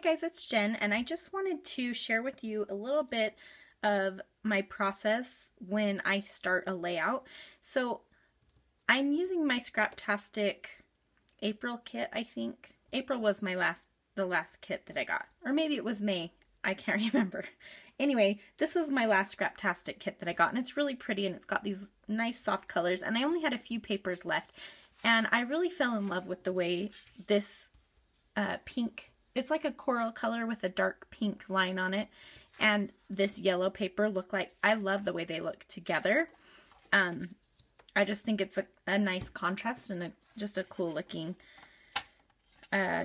Hey guys, it's Jen, and I just wanted to share with you a little bit of my process when I start a layout. So I'm using my Scraptastic April kit, I think. April was the last kit that I got. Or maybe it was May. I can't remember. Anyway, this is my last Scraptastic kit that I got, and it's really pretty, and it's got these nice soft colors, and I only had a few papers left, and I really fell in love with the way this pink, it's like a coral color with a dark pink line on it, and this yellow paper look like, I love the way they look together. I just think it's a nice contrast and just a cool looking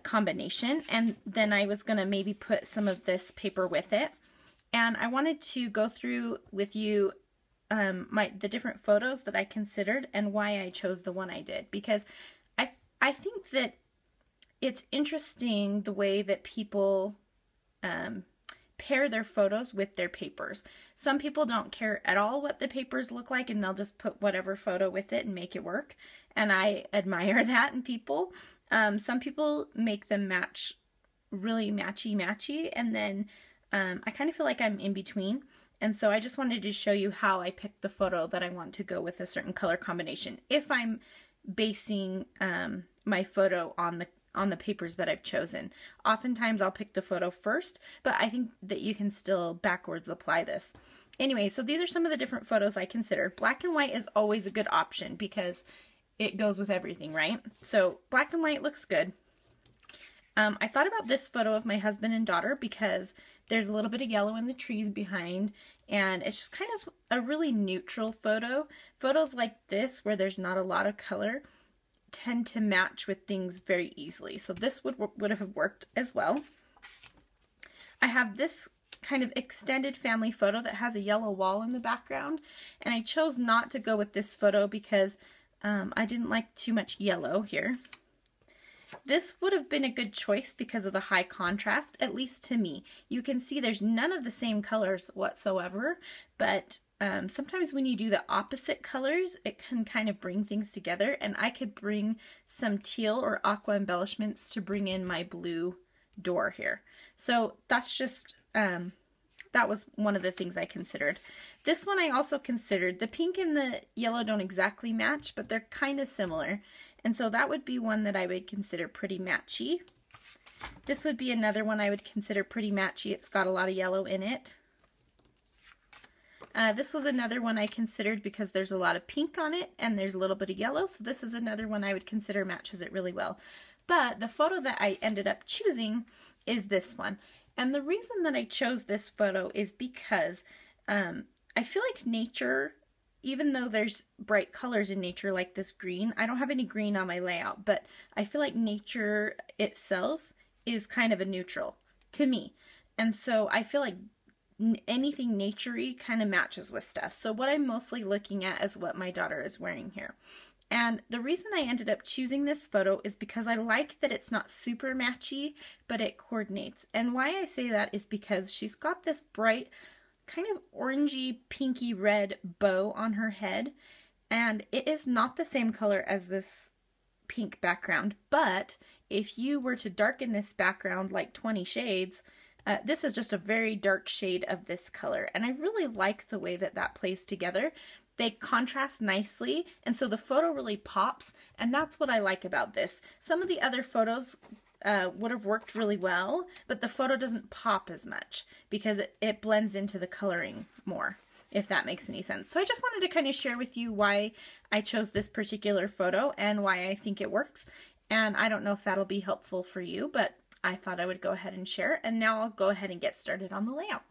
combination. And then I was gonna maybe put some of this paper with it, and I wanted to go through with you the different photos that I considered and why I chose the one I did, because I think that it's interesting the way that people pair their photos with their papers. Some people don't care at all what the papers look like, and they'll just put whatever photo with it and make it work. And I admire that in people. Some people make them match, really matchy, and then I kind of feel like I'm in between. And so I just wanted to show you how I picked the photo that I want to go with a certain color combination, if I'm basing my photo on the papers that I've chosen. Oftentimes I'll pick the photo first, but I think that you can still backwards apply this. Anyway, so these are some of the different photos I considered. Black and white is always a good option because it goes with everything, right? So black and white looks good. I thought about this photo of my husband and daughter because there's a little bit of yellow in the trees behind, and it's just kind of a really neutral photo. Photos like this, where there's not a lot of color, tend to match with things very easily. So this would have worked as well. I have this kind of extended family photo that has a yellow wall in the background, and I chose not to go with this photo because I didn't like too much yellow here. This would have been a good choice because of the high contrast, at least to me. You can see there's none of the same colors whatsoever, but sometimes when you do the opposite colors, it can kind of bring things together, and I could bring some teal or aqua embellishments to bring in my blue door here. So that's just, that was one of the things I considered. This one I also considered. The pink and the yellow don't exactly match, but they're kind of similar. And so that would be one that I would consider pretty matchy. This would be another one I would consider pretty matchy. It's got a lot of yellow in it. This was another one I considered because there's a lot of pink on it and there's a little bit of yellow. So this is another one I would consider matches it really well. But the photo that I ended up choosing is this one. And the reason that I chose this photo is because I feel like nature, even though there's bright colors in nature like this green, I don't have any green on my layout, but I feel like nature itself is kind of a neutral to me. And so I feel like anything naturey kind of matches with stuff. So what I'm mostly looking at is what my daughter is wearing here. And the reason I ended up choosing this photo is because I like that it's not super matchy, but it coordinates. And why I say that is because she's got this bright, kind of orangey, pinky red bow on her head, and it is not the same color as this pink background, but if you were to darken this background like 20 shades, this is just a very dark shade of this color, and I really like the way that that plays together. They contrast nicely, and so the photo really pops, and that's what I like about this. Some of the other photos would have worked really well, but the photo doesn't pop as much because it blends into the coloring more, if that makes any sense. So I just wanted to kind of share with you why I chose this particular photo and why I think it works. And I don't know if that'll be helpful for you, but I thought I would go ahead and share. And now I'll go ahead and get started on the layout.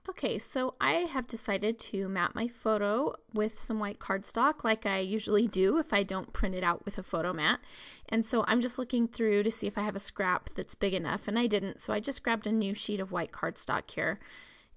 Okay, so I have decided to map my photo with some white cardstock like I usually do if I don't print it out with a photo mat. And so I'm just looking through to see if I have a scrap that's big enough, and I didn't, so I just grabbed a new sheet of white cardstock here,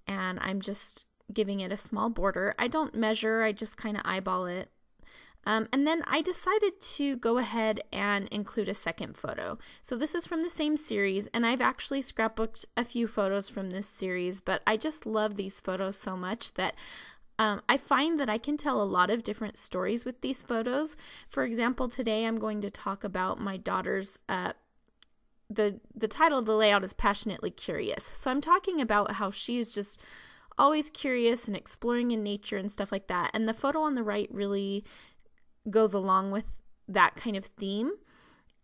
and I'm just giving it a small border. I don't measure, I just kind of eyeball it. And then I decided to go ahead and include a second photo. So this is from the same series, and I've actually scrapbooked a few photos from this series, but I just love these photos so much that I find that I can tell a lot of different stories with these photos. For example, today I'm going to talk about my daughter's, the title of the layout is Passionately Curious. So I'm talking about how she's just always curious and exploring in nature and stuff like that. And the photo on the right really goes along with that kind of theme.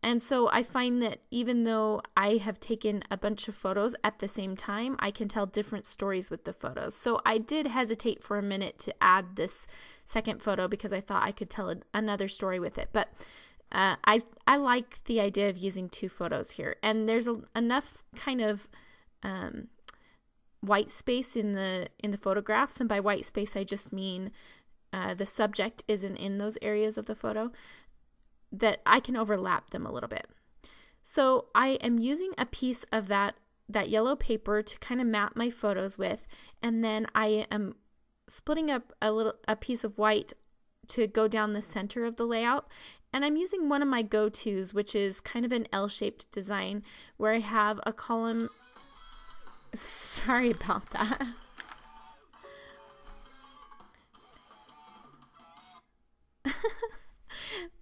And so I find that even though I have taken a bunch of photos at the same time, I can tell different stories with the photos. So I did hesitate for a minute to add this second photo because I thought I could tell another story with it. But I like the idea of using two photos here. And there's enough kind of white space in the photographs. And by white space, I just mean the subject isn't in those areas of the photo, that I can overlap them a little bit. So I am using a piece of that yellow paper to kind of map my photos with, and then I am splitting up a piece of white to go down the center of the layout. And I'm using one of my go-tos, which is kind of an L-shaped design where I have a column. Sorry about that.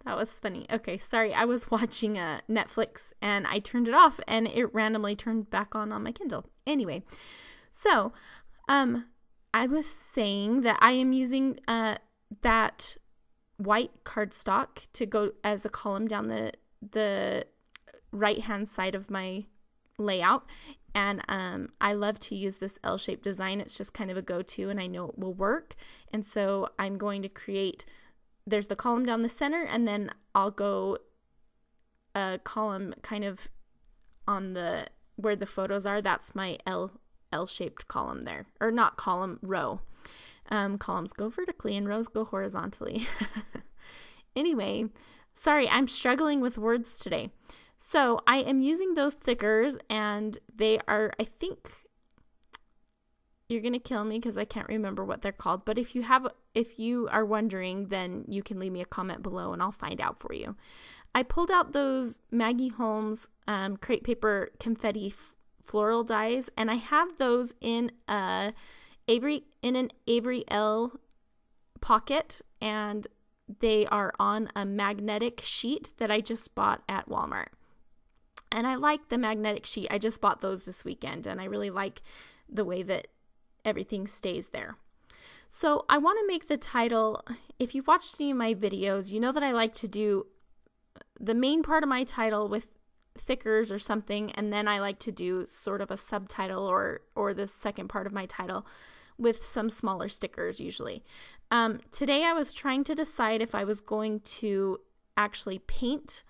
That was funny. Okay, sorry. I was watching Netflix and I turned it off and it randomly turned back on my Kindle. Anyway, so I was saying that I am using that white cardstock to go as a column down the right-hand side of my layout. And I love to use this L-shaped design. It's just kind of a go-to and I know it will work. And so I'm going to create, there's the column down the center, and then I'll go a column kind of on the, where the photos are. That's my L-shaped column there. Or not column, row. Columns go vertically and rows go horizontally. Anyway, sorry, I'm struggling with words today. So I am using those stickers, and they are, I think, you're going to kill me because I can't remember what they're called. But if you are wondering, then you can leave me a comment below and I'll find out for you. I pulled out those Maggie Holmes crepe paper confetti floral dies, and I have those in an Avery Elle pocket, and they are on a magnetic sheet that I just bought at Walmart. And I like the magnetic sheet. I just bought those this weekend, and I really like the way that everything stays there. So I want to make the title, if you've watched any of my videos, you know that I like to do the main part of my title with thickers or something, and then I like to do sort of a subtitle or the second part of my title with some smaller stickers usually. Today I was trying to decide if I was going to actually paint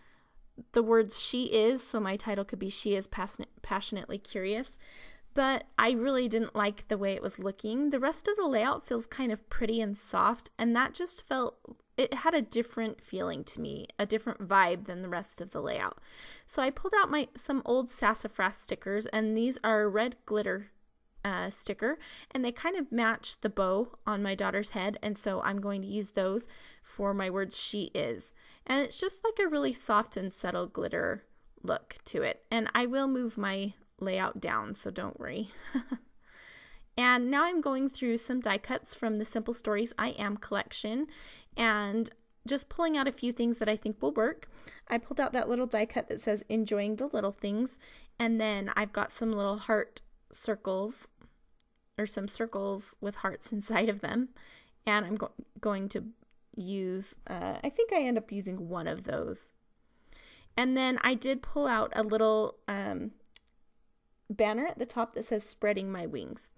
the words "she is," so my title could be "She is Passionately Curious," but I really didn't like the way it was looking. The rest of the layout feels kind of pretty and soft, and that just it had a different feeling to me, a different vibe than the rest of the layout. So I pulled out some old Sassafras stickers, and these are red glitter sticker, and they kind of match the bow on my daughter's head, and so I'm going to use those for my words "she is." And it's just like a really soft and subtle glitter look to it, and I will move my layout down, so don't worry. And now I'm going through some die cuts from the Simple Stories I Am collection and just pulling out a few things that I think will work. I pulled out that little die cut that says "Enjoying the Little Things," and then I've got some little heart circles, or some circles with hearts inside of them, and I'm going to use, I think I end up using one of those. And then I did pull out a little banner at the top that says "Spreading My Wings."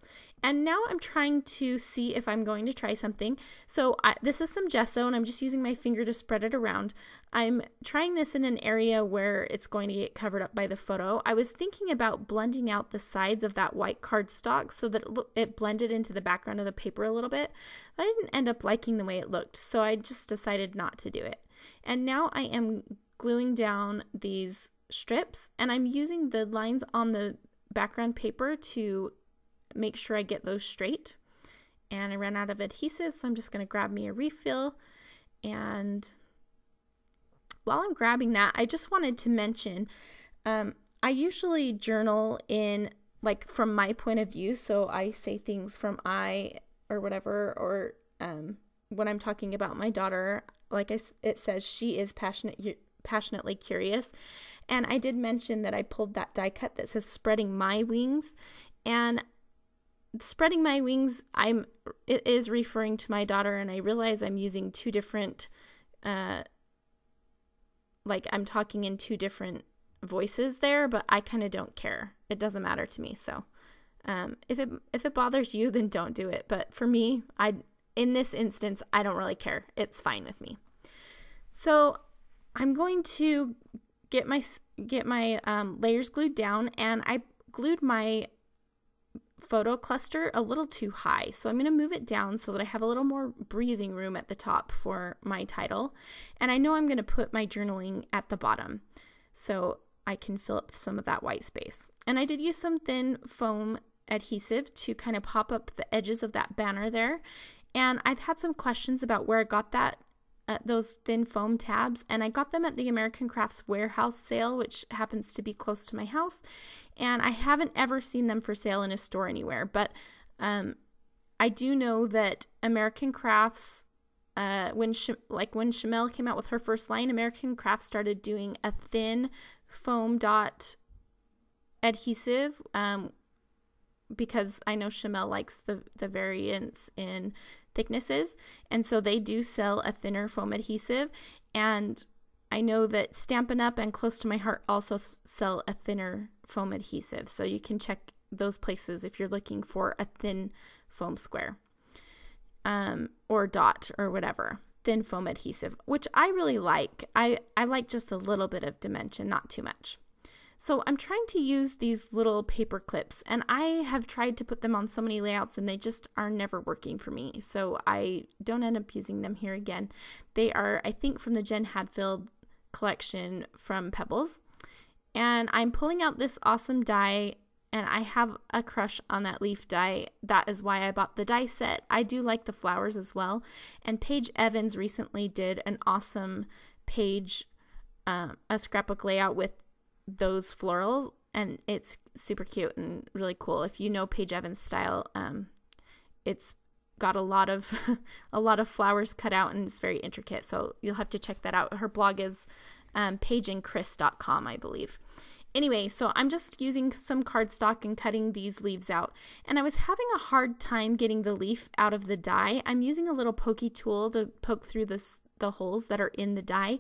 And now I'm trying to see if I'm going to try something. So this is some gesso, and I'm just using my finger to spread it around. I'm trying this in an area where it's going to get covered up by the photo. I was thinking about blending out the sides of that white cardstock so that it blended into the background of the paper a little bit, but I didn't end up liking the way it looked, so I just decided not to do it. And now I am gluing down these strips, and I'm using the lines on the background paper to make sure I get those straight. And I ran out of adhesive, so I'm just going to grab me a refill. And while I'm grabbing that, I just wanted to mention, I usually journal in, like, from my point of view, so I say things from I or whatever, or when I'm talking about my daughter, like it says, she is passionately curious. And I did mention that I pulled that die cut that says spreading my wings, and spreading my wings, it is referring to my daughter, and I realize I'm using two different, like I'm talking in two different voices there, but I kind of don't care. It doesn't matter to me. So if it bothers you, then don't do it. But for me, in this instance, I don't really care. It's fine with me. So I'm going to get my layers glued down, and I glued my photo cluster a little too high. So I'm going to move it down so that I have a little more breathing room at the top for my title. And I know I'm going to put my journaling at the bottom so I can fill up some of that white space. And I did use some thin foam adhesive to kind of pop up the edges of that banner there. And I've had some questions about where I got those thin foam tabs, and I got them at the American Crafts warehouse sale, which happens to be close to my house, and I haven't ever seen them for sale in a store anywhere, but I do know that American Crafts, when Shamel came out with her first line, American Crafts started doing a thin foam dot adhesive, because I know Shamel likes the variance in thicknesses, and so they do sell a thinner foam adhesive, and I know that Stampin' Up! And Close to My Heart also sell a thinner foam adhesive, so you can check those places if you're looking for a thin foam square, or dot or whatever, thin foam adhesive, which I really like. I like just a little bit of dimension, not too much. So I'm trying to use these little paper clips, and I have tried to put them on so many layouts, and they just are never working for me. So I don't end up using them here again. They are, I think, from the Jen Hadfield collection from Pebbles. And I'm pulling out this awesome die, and I have a crush on that leaf die. That is why I bought the die set. I do like the flowers as well. And Paige Evans recently did an awesome page, a scrapbook layout with those florals, and it's super cute and really cool. If you know Paige Evans' style, it's got a lot of flowers cut out, and it's very intricate, so you'll have to check that out. Her blog is paigeandchris.com, I believe. Anyway, so I'm just using some cardstock and cutting these leaves out, and I was having a hard time getting the leaf out of the die. I'm using a little pokey tool to poke through the holes that are in the die,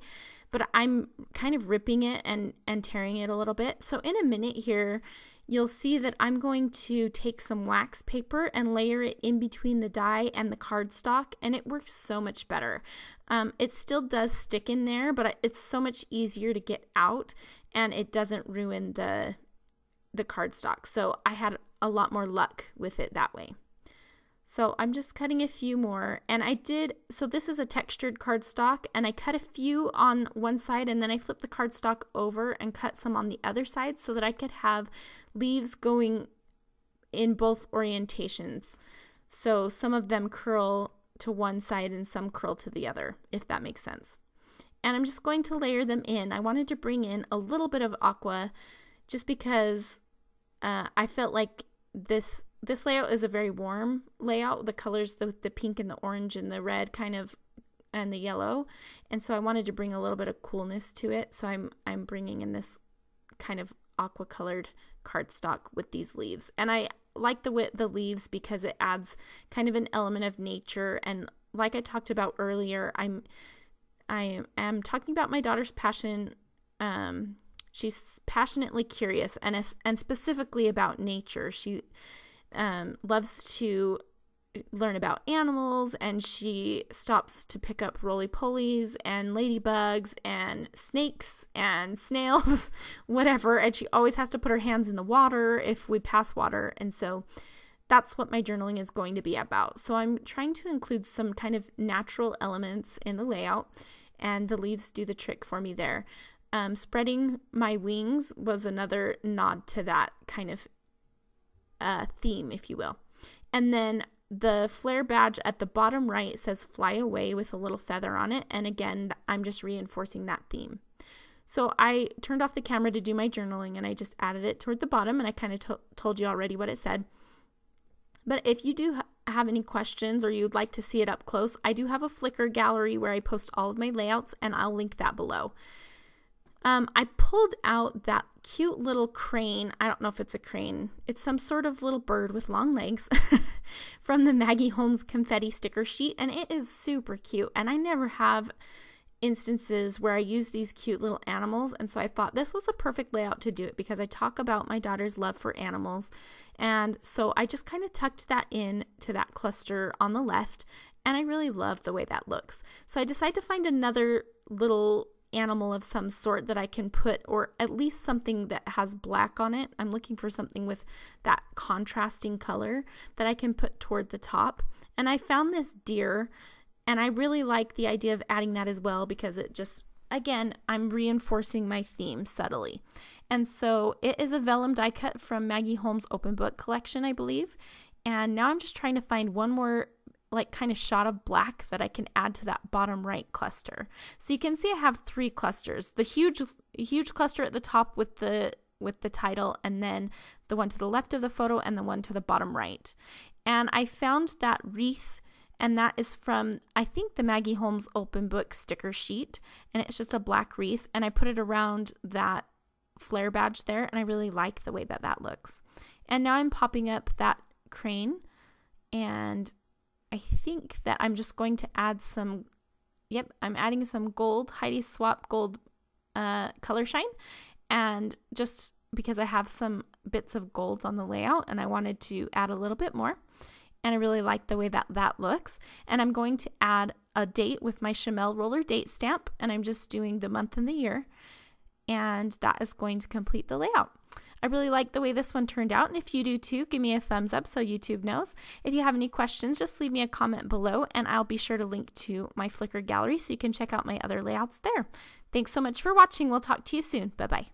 but I'm kind of ripping it and tearing it a little bit. So in a minute here, you'll see that I'm going to take some wax paper and layer it in between the die and the cardstock, and it works so much better. It still does stick in there, but it's so much easier to get out, and it doesn't ruin the cardstock. So I had a lot more luck with it that way. So I'm just cutting a few more, and so this is a textured cardstock, and I cut a few on one side, and then I flipped the cardstock over and cut some on the other side so that I could have leaves going in both orientations. So some of them curl to one side and some curl to the other, if that makes sense. And I'm just going to layer them in. I wanted to bring in a little bit of aqua just because I felt like this layout is a very warm layout. The colors, the pink and the orange and the red and the yellow. And so I wanted to bring a little bit of coolness to it. So I'm bringing in this kind of aqua colored cardstock with these leaves. And I like the leaves because it adds kind of an element of nature. And like I talked about earlier, I am talking about my daughter's passion. She's passionately curious, and specifically about nature. She loves to learn about animals, and she stops to pick up roly-polies and ladybugs and snakes and snails, whatever, and she always has to put her hands in the water if we pass water, and so that's what my journaling is going to be about. So I'm trying to include some kind of natural elements in the layout, and the leaves do the trick for me there. Spreading my wings was another nod to that kind of theme, if you will. And then the flare badge at the bottom right says fly away with a little feather on it. And again, I'm just reinforcing that theme. So I turned off the camera to do my journaling, and I just added it toward the bottom, and I kind of told you already what it said. But if you do have any questions or you'd like to see it up close, I do have a Flickr gallery where I post all of my layouts, and I'll link that below. I pulled out that cute little crane. I don't know if it's a crane. It's some sort of little bird with long legs from the Maggie Holmes confetti sticker sheet, and it is super cute. And I never have instances where I use these cute little animals, and so I thought this was a perfect layout to do it because I talk about my daughter's love for animals, and so I just kind of tucked that in to that cluster on the left, and I really love the way that looks. So I decided to find another little animal of some sort that I can put, or at least something that has black on it. I'm looking for something with that contrasting color that I can put toward the top, and I found this deer. And I really like the idea of adding that as well because it just, again, I'm reinforcing my theme subtly. And so it is a vellum die cut from Maggie Holmes Open Book Collection, I believe. And now I'm just trying to find one more like kind of shot of black that I can add to that bottom right cluster. So you can see I have 3 clusters. The huge cluster at the top with the title, and then the one to the left of the photo, and the one to the bottom right. And I found that wreath, and that is from, I think, the Maggie Holmes Open Book sticker sheet, and it's just a black wreath, and I put it around that flare badge there, and I really like the way that that looks. And now I'm popping up that crane, and I think that I'm just going to add some, I'm adding some gold, Heidi Swapp gold color shine, and just because I have some bits of gold on the layout, and I wanted to add a little bit more. And I really like the way that that looks. And I'm going to add a date with my Chamel roller date stamp, and I'm just doing the month and the year, and that is going to complete the layout. I really like the way this one turned out, and if you do too, give me a thumbs up so YouTube knows. If you have any questions, just leave me a comment below, and I'll be sure to link to my Flickr gallery so you can check out my other layouts there. Thanks so much for watching. We'll talk to you soon. Bye-bye.